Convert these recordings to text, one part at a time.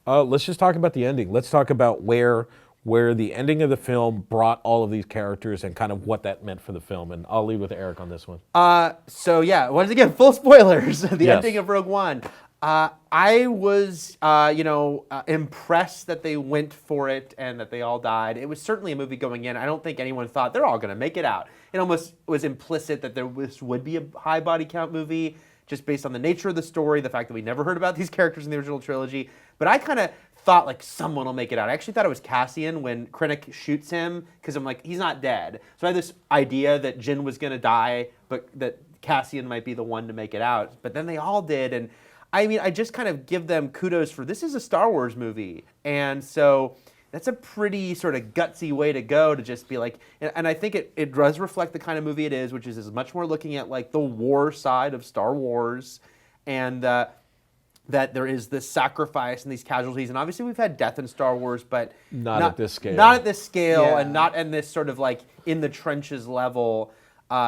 Let's just talk about the ending. Let's talk about where the ending of the film brought all of these characters and kind of what that meant for the film. And I'll leave with Eric on this one. So yeah, once again, full spoilers. The Yes. ending of Rogue One. I was, impressed that they went for it and that they all died. It was certainly a movie going in. I don't think anyone thought they're all going to make it out. It almost was implicit that this would be a high body count movie, just based on the nature of the story, the fact that we never heard about these characters in the original trilogy. But I kind of thought like someone will make it out. I actually thought it was Cassian when Krennic shoots him, because I'm like, he's not dead. So I had this idea that Jyn was going to die, but that Cassian might be the one to make it out. But then they all did, and I mean, I just kind of give them kudos for this is a Star Wars movie. And so that's a pretty sort of gutsy way to go, to just be like, and I think it does reflect the kind of movie it is, which is much more looking at like the war side of Star Wars, and that there is this sacrifice and these casualties. And obviously we've had death in Star Wars, but Not at this scale. Not at this scale, Yeah. and not in this sort of like in the trenches level.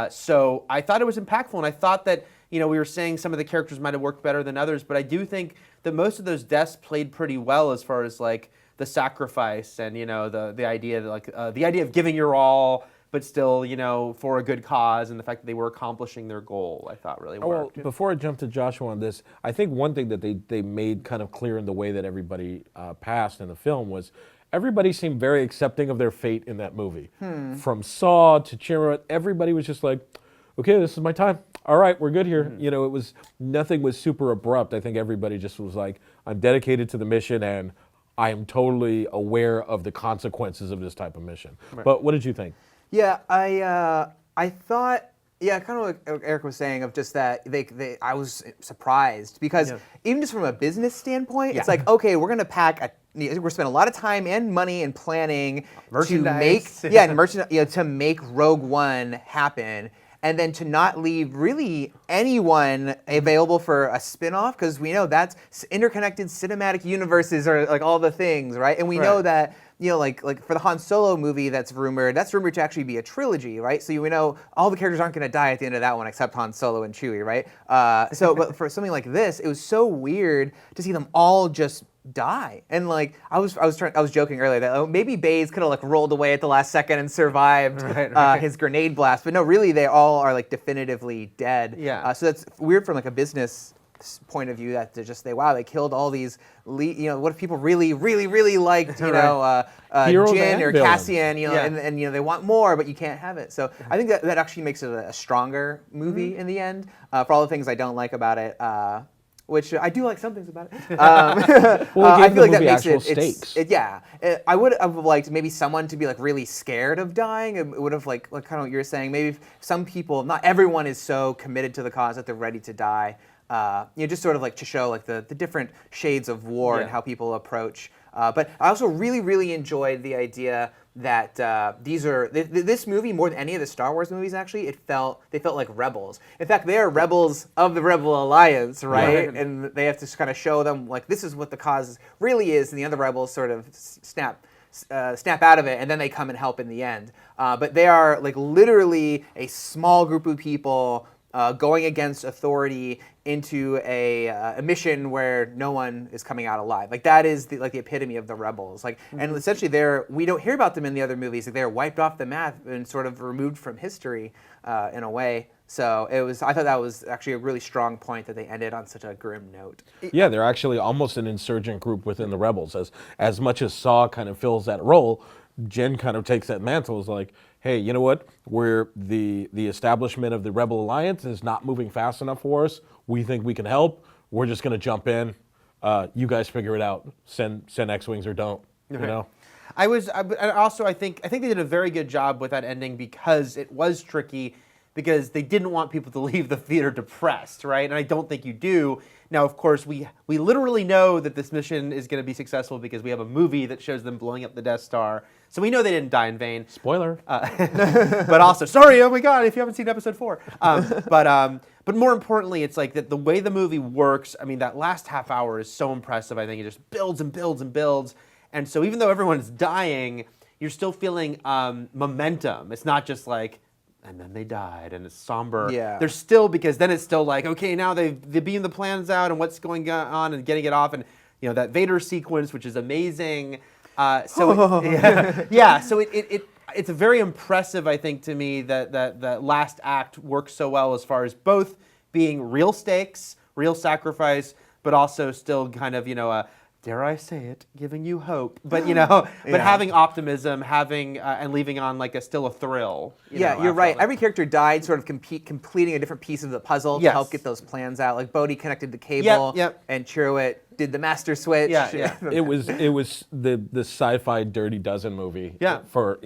So I thought it was impactful, and I thought that, we were saying some of the characters might have worked better than others, but I do think that most of those deaths played pretty well as far as like the sacrifice and the idea that like the idea of giving your all, but still for a good cause, and the fact that they were accomplishing their goal, I thought really worked. Well, before I jump to Joshua on this, I think one thing that they made kind of clear in the way that everybody passed in the film was everybody seemed very accepting of their fate in that movie. From Saw to Chimera, everybody was just like, okay, this is my time. All right, we're good here. It was, nothing was super abrupt. I think everybody just was like, I'm dedicated to the mission, and I am totally aware of the consequences of this type of mission. Right. But what did you think? Yeah, I thought, kind of like Eric was saying, of just that I was surprised because even just from a business standpoint, it's like, okay, we're gonna we're spending a lot of time and money and planning Merchandise. to make Rogue One happen. And then to not leave really anyone available for a spin-off, because we know that's interconnected cinematic universes are like all the things, right? And we know that, like for the Han Solo movie that's rumored to actually be a trilogy, right? So we know all the characters aren't going to die at the end of that one except Han Solo and Chewie, right? But for something like this, it was so weird to see them all just die. And like I was joking earlier that maybe Baze could have like rolled away at the last second and survived his grenade blast, but no, really they all are like definitively dead. So that's weird from like a business point of view, that to just say, wow, they killed all these what if people really liked Jyn or Cassian, and they want more, but you can't have it. So I think that actually makes it a stronger movie in the end, for all the things I don't like about it. Which I do like some things about it. I feel like that makes stakes. I would have liked maybe someone to be like really scared of dying. It would have like kind of what you're saying. Maybe some people, not everyone is so committed to the cause that they're ready to die. Just sort of like to show like the different shades of war and how people approach. But I also really enjoyed the idea that this movie, more than any of the Star Wars movies, actually, they felt like rebels. In fact, they are rebels of the Rebel Alliance, right? And they have to kind of show them like this is what the cause really is, and the other rebels sort of snap out of it, and then they come and help in the end. But they are like literally a small group of people going against authority into a mission where no one is coming out alive. Like that is the epitome of the rebels. Like, and essentially we don't hear about them in the other movies. Like they're wiped off the map and sort of removed from history in a way. So I thought that was actually a really strong point that they ended on such a grim note. Yeah, they're actually almost an insurgent group within the rebels. As much as Saw kind of fills that role, Jyn kind of takes that mantle. Is like, hey, you know what? We're the establishment of the Rebel Alliance is not moving fast enough for us. We think we can help. We're just going to jump in. You guys figure it out. Send X-wings or don't. I think they did a very good job with that ending, because it was tricky, because they didn't want people to leave the theater depressed, right? And I don't think you do. Now, of course, we literally know that this mission is going to be successful because we have a movie that shows them blowing up the Death Star. So we know they didn't die in vain. Spoiler. But also, sorry, oh my God, if you haven't seen episode 4. But more importantly, it's like that the way the movie works, I mean, that last half hour is so impressive. I think it just builds and builds and builds. And so even though everyone's dying, you're still feeling momentum. It's not just like, and then they died, and it's somber. Yeah. There's still, because then it's still like, okay, now they've beamed the plans out, and what's going on, and getting it off, and that Vader sequence, which is amazing. So it's very impressive, I think, to me that last act works so well as far as both being real stakes, real sacrifice, but also still kind of dare I say it, giving you hope, but but having optimism, having and leaving on still a thrill. You're right. Every character died sort of completing a different piece of the puzzle to help get those plans out. Like Bodhi connected the cable, and Cheruit did the master switch. Yeah. It was the sci-fi Dirty Dozen movie. Yeah. For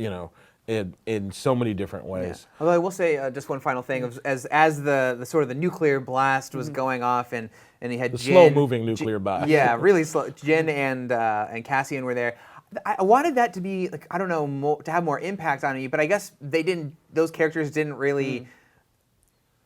in so many different ways. Although I will say just one final thing, as the sort of the nuclear blast was going off and he had The Jin, slow-moving nuclear blast. Yeah, really slow. Jin and Cassian were there. I wanted that to be I don't know, to have more impact on me, but I guess they didn't. Those characters didn't really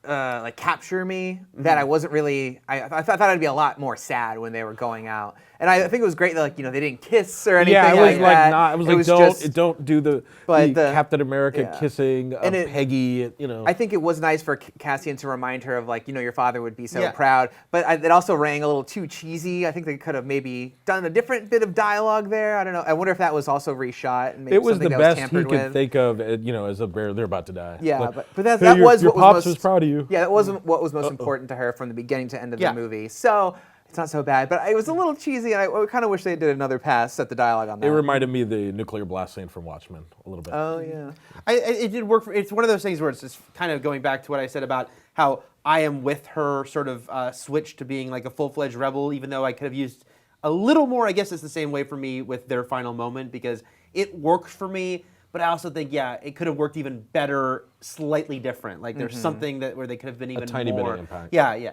capture me. That I wasn't really. I thought I'd be a lot more sad when they were going out. And I think it was great that they didn't kiss or anything. Yeah, it was that. not. It was don't do the Captain America kissing Peggy. I think it was nice for Cassian to remind her of your father would be so proud. But it also rang a little too cheesy. I think they could have maybe done a different bit of dialogue there. I don't know. I wonder if that was also reshot. And maybe it was the best he could with. think of. As they're about to die. Yeah, but that was your what pops was most proud of you. Yeah, that wasn't what was most important to her from the beginning to end of the movie. So. It's not so bad, but it was a little cheesy, and I kind of wish they did another pass at the dialogue on that. It reminded me of the nuclear blast scene from Watchmen a little bit. Oh, yeah. It did work. It's one of those things where it's just kind of going back to what I said about how I am with her sort of switch to being a full-fledged rebel, even though I could have used a little more. I guess it's the same way for me with their final moment, because it worked for me, but I also think, it could have worked even better, slightly different. There's something where they could have been even a tiny more. bit of impact. Yeah.